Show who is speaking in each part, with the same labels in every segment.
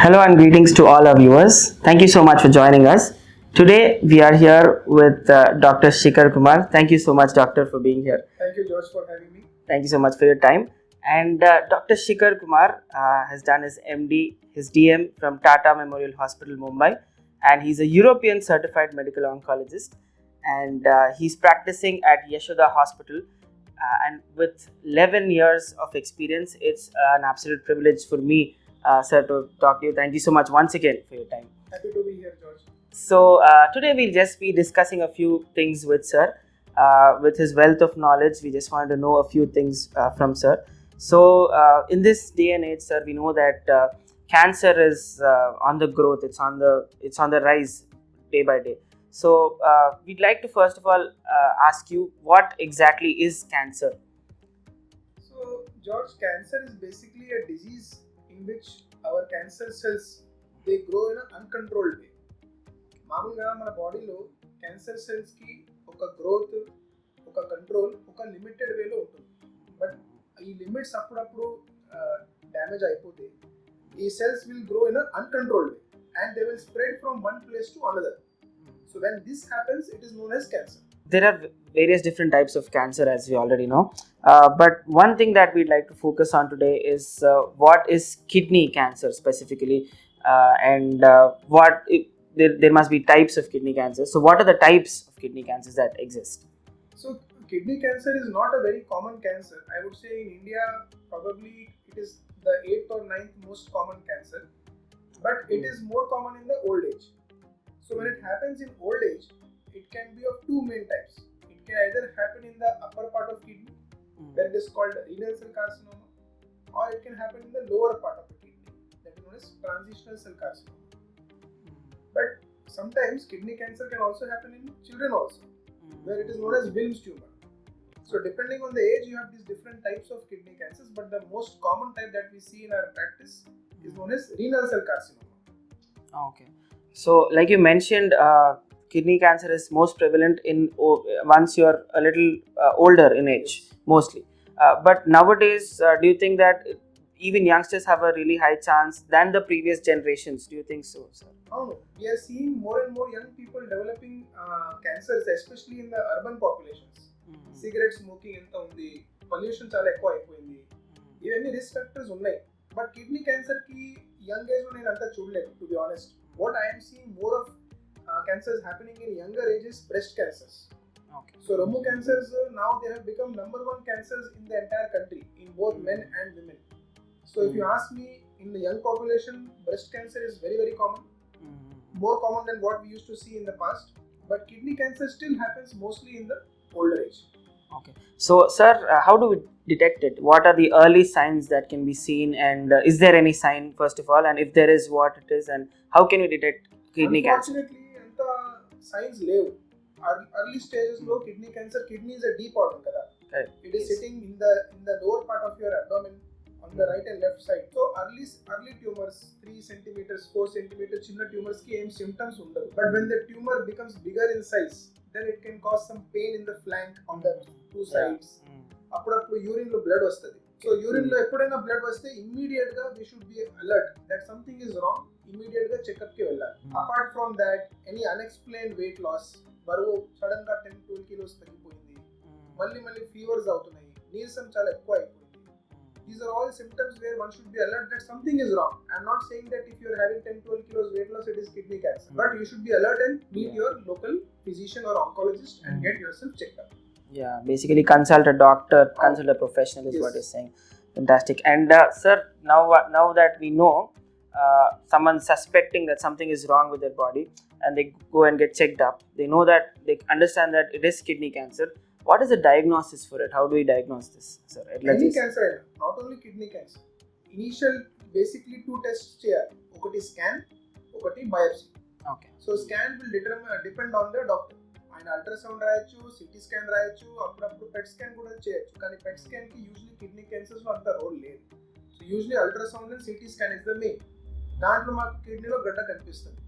Speaker 1: Hello and greetings to all our viewers. Thank you so much for joining us. Today we are here with Dr. Shikhar Kumar. Thank you so much, Doctor, for being here.
Speaker 2: Thank you, George, for having me.
Speaker 1: Thank you so much for your time. And Dr. Shikhar Kumar has done his MD, his DM from Tata Memorial Hospital, Mumbai, and he's a European certified medical oncologist. And he's practicing at Yashoda Hospital. And with 11 years of experience, it's an absolute privilege for me, sir, to talk to you. Thank you so much once again for your time.
Speaker 2: Happy to be here, George.
Speaker 1: So today we'll just be discussing a few things with sir. With his wealth of knowledge, we just wanted to know a few things from sir. So in this day and age, sir, we know that cancer is on the growth. It's on the rise day by day. So we'd like to first of all ask you, what exactly is cancer?
Speaker 2: So, George, cancer is basically a disease in which our cancer cells they grow in an uncontrolled way. మామూలుగా మన బాడీలో cancer సెల్స్కి ఒక growth, ఒక control, ఒక limited వేలో ఉంటుంది. But ఈ limits అప్పుడప్పుడు డ్యామేజ్ అయిపోతే ఈ cells will grow in uncontrolled way and they will spread from one place to another. So when this happens, it is known as cancer.
Speaker 1: There are various different types of cancer, as we already know. But one thing that we'd like to focus on today is what is kidney cancer specifically, and there must be types of kidney cancer. So what are the types of kidney cancers that exist?
Speaker 2: So kidney cancer is not a very common cancer. I would say in India, probably it is the 8th or 9th most common cancer. But it is more common in the old age. So when it happens in old age, it can be of two main types. It can either happen in the upper part of kidney, where it is called renal cell carcinoma, or it can happen in the lower part of the kidney, that is known as transitional cell carcinoma. But sometimes kidney cancer can also happen in children also, where it is known as Wilms tumor. So depending on the age, you have these different types of kidney cancers, but the most common type that we see in our practice is known as renal cell carcinoma.
Speaker 1: Okay. So, like you mentioned, kidney cancer is most prevalent in once you're a little older in age, mostly. But nowadays, do you think that even youngsters have a really high chance than the previous generations? Do you think so, sir?
Speaker 2: Oh no, we are seeing more and more young people developing cancers, especially in the urban populations. Cigarette smoking ఎంత ఉంది, pollution చాలా ఎక్కువ అయిపోయింది, ఇవన్నీ risk factors ఉన్నాయి. But kidney క్యాన్సర్కి young ఏజ్లో నేను అంతా చూడలేదు, to be honest. What I am seeing more of cancers happening in younger ages, breast cancers.
Speaker 1: Okay.
Speaker 2: So Ramu cancers now they have become number one cancers in the entire country in both men and women. So if you ask me, in the young population, breast cancer is very very common, more common than what we used to see in the past. But kidney cancer still happens mostly in the older age.
Speaker 1: Okay. So, sir, how do we detect it? What are the early signs that can be seen, and is there any sign, first of all, and if there is, what it is, and how can we detect kidney cancer?
Speaker 2: Unfortunately, anta signs levu. Early stages lo kidney is a deep organ kada.
Speaker 1: Correct.
Speaker 2: It is sitting in the lower part of your abdomen on the right and left side. So early tumors, 3 centimeters, 4 centimeters, chinna tumors ki em symptoms undavu. But when the tumor becomes bigger in size, then it can cause some pain in the flank on the two sides. అప్పుడప్పుడు urine లో blood వస్తుంది. So urine లో ఎప్పుడైనా blood వస్తే ఇమ్మీడియట్ గా we should be alert that something is wrong. ఇమ్మీడియట్ గా చెకప్ కి వెళ్ళాలి. Apart from that, any unexplained weight loss, బరువు సడన్ గా 10-12 కిలోస్ తగ్గిపోయింది, మళ్ళీ ఫీవర్స్ అవుతున్నాయి, నీరసం చాలా ఎక్కువ అయిపోయింది. These are all symptoms where one should be alert that something is wrong. I'm not saying that if you are having 10-12 kilos weight loss, it is kidney cancer. But you should be alert and meet your local physician or oncologist and get yourself checked up.
Speaker 1: Yeah, basically consult a doctor, consult a professional is what you're saying. Fantastic. And sir, now that we know someone suspecting that something is wrong with their body and they go and get checked up, they know that, they understand that it is kidney cancer. What is the diagnosis for it? How do we diagnose this, sir?
Speaker 2: Any cancer, not only kidney cancer. Initial, basically 2 tests చేయాలి. ఒకటి scan, ఒకటి biopsy.
Speaker 1: Okay.
Speaker 2: So scan will depend on the doctor. ఆయన ultrasound రాయొచ్చు, CT scan రాయొచ్చు, అప్పుడప్పుడు PET scan కూడా చేయొచ్చు. కానీ పెట్ స్కాన్ కి యూజువల్లీ కిడ్నీ క్యాన్సర్స్ లో అంత రోల్ లేదు. So usually ultrasound and CT scan is the main. దాంట్లో మాకు కిడ్నీలో గడ్డ కనిపిస్తుంది.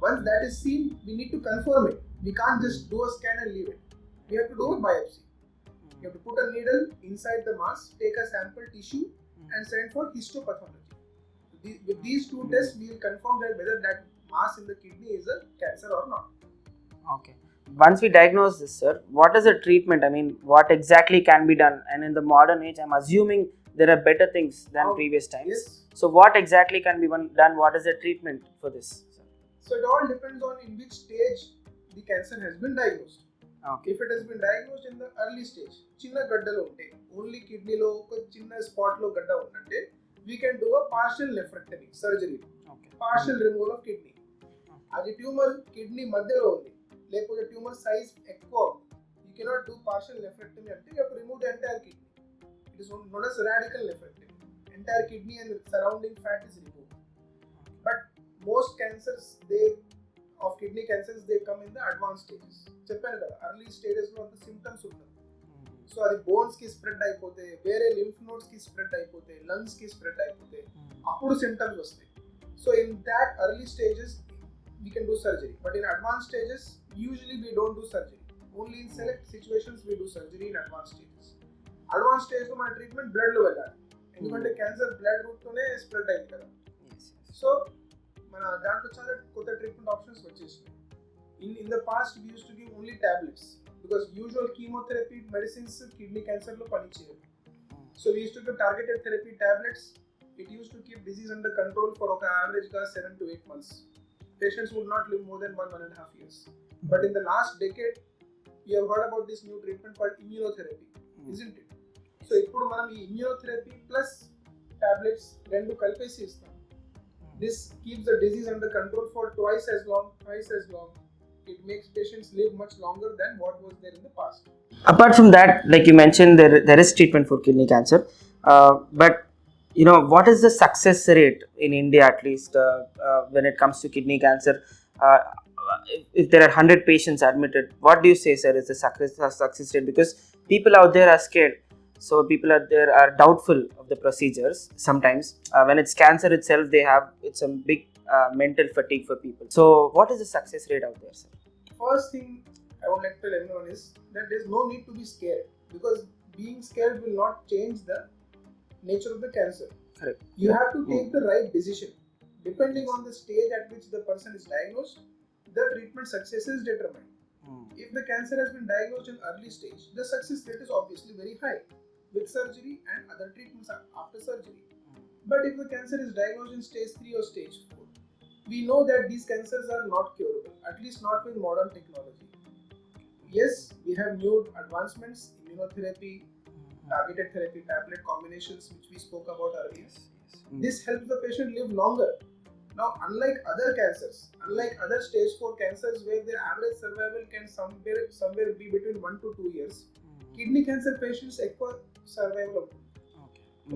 Speaker 2: Once that is seen, we need to confirm it. We can't just do a scan and leave it. We have to do a biopsy. You have to put a needle inside the mass, take a sample tissue and send for histopathology. With these two tests, we will confirm that whether that mass in the kidney is a cancer or not.
Speaker 1: Okay. Once we diagnose this, sir, what is the treatment? I mean, what exactly can be done? And in the modern age, I'm assuming there are better things than previous times.
Speaker 2: Yes.
Speaker 1: So, what exactly can be done? What is the treatment for this, sir?
Speaker 2: So it all depends on in which stage the cancer has been diagnosed.
Speaker 1: Okay.
Speaker 2: If it has been diagnosed in the early stage, చిన్న గడ్డలు ఉంటే only కిడ్నీలో ఒక చిన్న స్పాట్లో గడ్డ ఉందంటే we can do a partial nephrectomy surgery.
Speaker 1: Okay.
Speaker 2: Partial removal of kidney. అది ట్యూమర్ కిడ్నీ మధ్యలో ఉంది లేకపోతే ట్యూమర్ సైజ్ ఎక్కువ ఉంది. You cannot do partial nephrectomy అంటే you have to remove the entire kidney. It is known as radical nephrectomy. Entire kidney and the surrounding fat is removed. But most cancers of kidney cancers they come in the advanced stages. చెప్పాను కదా early stages లో అంత symptoms ఉండదు. So అది bones కి spread అయిపోతే వేరే lymph nodes కి స్ప్రెడ్ అయిపోతే లంగ్స్ కి స్ప్రెడ్ అయిపోతే అప్పుడు symptoms వస్తాయి. So in that early stages we can do surgery, but in advanced stages usually we don't do surgery. Only in select situations we do surgery in advanced stages. Advanced stage లో మన treatment blood లో వెళ్ళాలి ఎందుకంటే cancer blood route తోనే spread అయింది కదా. So మన దాంట్లో చాలా కొత్త ట్రీట్మెంట్ ఆప్షన్స్ వచ్చేసినాయి. In the past we used to give only tablets because usual chemotherapy medicines kidney cancer lo panicheyadu. So we used to give targeted therapy tablets. It used to keep disease under control for an average of 7 to 8 months. Patients would not live more than 1.5 years. But in the last decade you have heard about this new treatment called immunotherapy, isn't it? So ఇప్పుడు మనం ఈ immunotherapy plus tablets రెండు కలిపేసి ఇస్తాం. This keeps the disease under control for twice as long. It makes patients live much longer than what was there in the past.
Speaker 1: Apart from that, like you mentioned, there is treatment for kidney cancer. But you know, what is the success rate in India, at least, when it comes to kidney cancer? If there are 100 patients admitted, what do you say, sir, is the success rate? Because people out there are scared. So people out there are doubtful of the procedures sometimes. When it's cancer itself, it's a big mental fatigue for people. So what is the success rate out there, sir?
Speaker 2: First thing I would like to tell everyone is that there is no need to be scared, because being scared will not change the nature of the cancer.
Speaker 1: Correct.
Speaker 2: You have to take the right decision. Depending on the stage at which the person is diagnosed, the treatment success is determined. If the cancer has been diagnosed in early stage, the success rate is obviously very high with surgery and other treatments after surgery. But if the cancer is diagnosed in stage 3 or stage 4, we know that these cancers are not curable, at least not with modern technology. Yes, we have new advancements, immunotherapy, targeted therapy, tablet combinations, which we spoke about earlier. This helps the patient live longer. Now, unlike other cancers, unlike other stage 4 cancers where their average survival can somewhere be between 1 to 2 years, kidney cancer patients ఎక్కువ survival ఉంటుంది.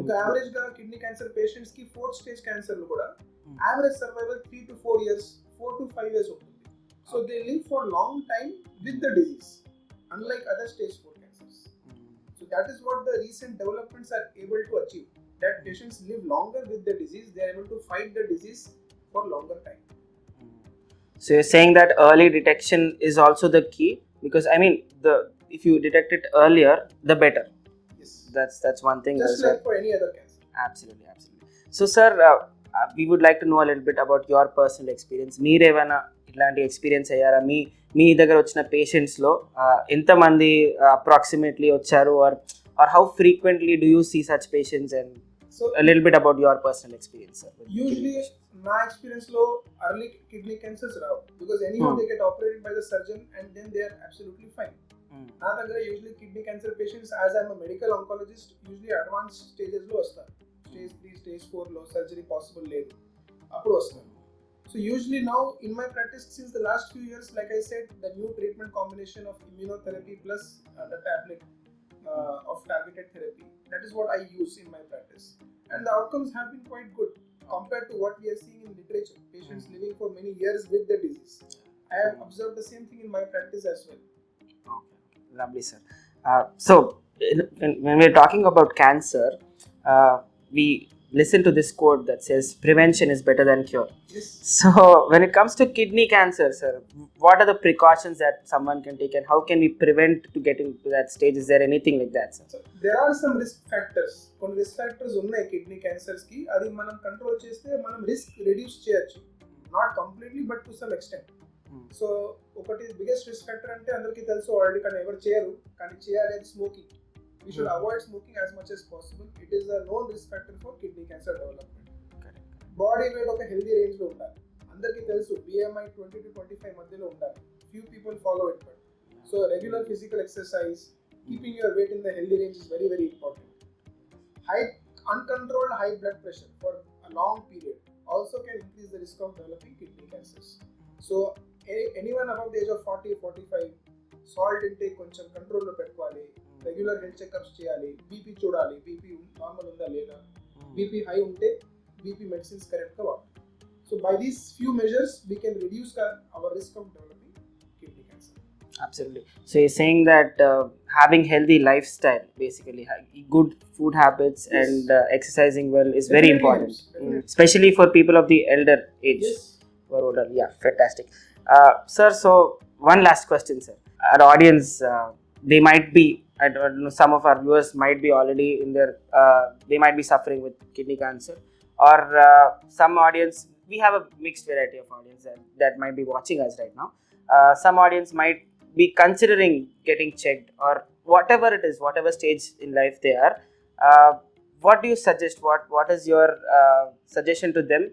Speaker 2: ఒక average గా kidney cancer patients కి 4th stage cancer లో కూడా average survival 3 to 4 years, 4 to 5 years ఉంటుంది. So they live for long time with the disease, unlike other stage 4 cancers. So that is what the recent developments are able to achieve, that patients live longer with the disease. They are able to fight the disease for longer time.
Speaker 1: So you're saying that early detection is also the key, because I mean, if you detect it earlier, the better.
Speaker 2: Yes,
Speaker 1: that's one thing.
Speaker 2: Just like for any other cancer.
Speaker 1: Absolutely. So sir, we would like to know a little bit about your personal experience. మీరేమైనా ఇట్లాంటి experience అయ్యారా? మీ దగ్గర వచ్చిన పేషెంట్స్లో ఎంతమంది approximately వచ్చారు, or how frequently do you see such patients, and
Speaker 2: so
Speaker 1: a little bit about your personal experience, sir.
Speaker 2: Usually my experience లో early kidney cancers Rao, because anyhow they get operated by the surgeon and then they are absolutely fine. నా దగ్గర usually kidney cancer patients, as I'm medical oncologist, usually advance stages లో వస్తారు. Stage 3, stage 4 లో surgery possible లేదు, అప్పుడు వస్తారు. So usually now in my practice, since the last few years, like I said, the new treatment combination of immunotherapy plus the tablet of targeted therapy, that is what I use in my practice, and the outcomes have been quite good compared to what we are seeing in literature. Patients living for many years with the disease. I have observed the same thing in my practice as well.
Speaker 1: Okay, lovely, sir. So when we're talking about cancer, we listen to this quote that says prevention is better than cure.
Speaker 2: Yes.
Speaker 1: So when it comes to kidney cancer, sir, what are the precautions that someone can take, and how can we prevent to getting to that stage? Is there anything like that, sir?
Speaker 2: So there are some risk factors. కొన్ని risk factors ఉన్నాయి kidney cancers కి. అది మనం control చేస్తే మనం risk reduce చేయొచ్చు. Not completely but to some extent. So ఒకటి biggest risk factor అంటే అందరికీ తెలుసు ఆల్రెడీ, కానీ ఎవరు చేయరు, కానీ చేయాలి, అది smoking. We should avoid smoking as much as possible. It is a known risk factor for kidney cancer development. Body weight ఒక healthy range లో ఉండాలి. అందరికీ తెలుసు BMI 20 to 25 మధ్యలో ఉండాలి. Few people follow it, but so regular physical exercise, keeping your weight in the healthy range is very very important. Uncontrolled high blood pressure for a long period also can increase the risk of developing kidney cancers. So anyone above the age of 40-45, salt intake కొంచెం కంట్రోల్లో పెట్టుకోవాలి. Regular health checkups చేయాలి. BP చూడాలి, BP normal ఉందా లేదా. BP high ఉంటే BP medicines కరెక్ట్గా వాడాలి. So by these few measures we can reduce our risk of developing kidney cancer.
Speaker 1: Absolutely. So you're saying that having healthy lifestyle, basically good food habits,
Speaker 2: yes,
Speaker 1: and exercising well is very important,
Speaker 2: especially
Speaker 1: for people of the elder age.
Speaker 2: Yes.
Speaker 1: Or older. Yeah, fantastic. Sir, so one last question, sir. Our audience, they might be, I don't know, some of our viewers might be already in their, they might be suffering with kidney cancer, or some audience, we have a mixed variety of audience that might be watching us right now. Some audience might be considering getting checked, or whatever it is, whatever stage in life they are. What do you suggest? What is your suggestion to them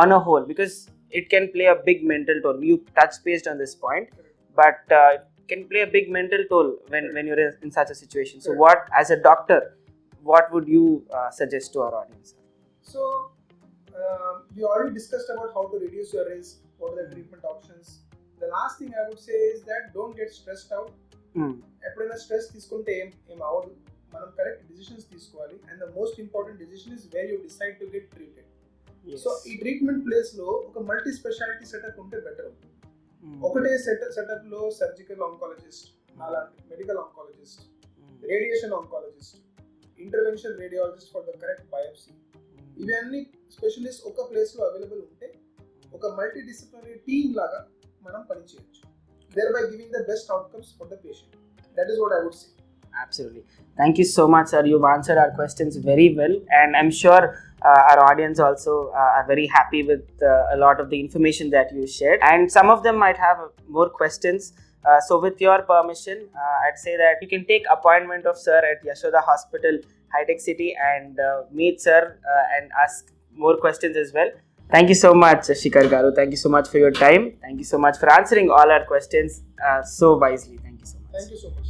Speaker 1: on a whole? Because it can play a big mental toll. You touched based on this point, but can play a big mental toll when you're in such a situation. So what, as a doctor, what would you suggest to our audience?
Speaker 2: So we already discussed about how to reduce your risk, what are the treatment options. The last thing I would say is that don't get stressed out. ఎప్పుడైనా stress తీసుకుంటే ఏం అవ్వదు. మనం correct decisions తీసుకోవాలి. And the most important decision is where you decide to get treated. So ఈ treatment place లో ఒక multi speciality setup ఉంటే బెటర్. ఒకటే సెటప్ లో సర్జికల్ ఆంకాలజిస్ట్, అలాంటి medical oncologist, radiation oncologist, intervention radiologist for the correct biopsy, ఇవన్నీ specialist ఒక place లో అవైలబుల్ ఉంటే ఒక మల్టీ డిసిప్లినరీ టీమ్ లాగా మనం పనిచేయచ్చు, thereby giving the best outcomes for the patient. That is what I would say.
Speaker 1: Absolutely. Thank you so much, sir. You've answered our questions very well, and I'm sure our audience also are very happy with a lot of the information that you shared, and some of them might have more questions. So with your permission, I'd say that you can take appointment of sir at Yashoda Hospital, High Tech City, and meet sir and ask more questions as well. Thank you so much, Shikhar Garu. Thank you so much for your time. Thank you so much for answering all our questions so wisely. Thank you so much.
Speaker 2: Thank you so much.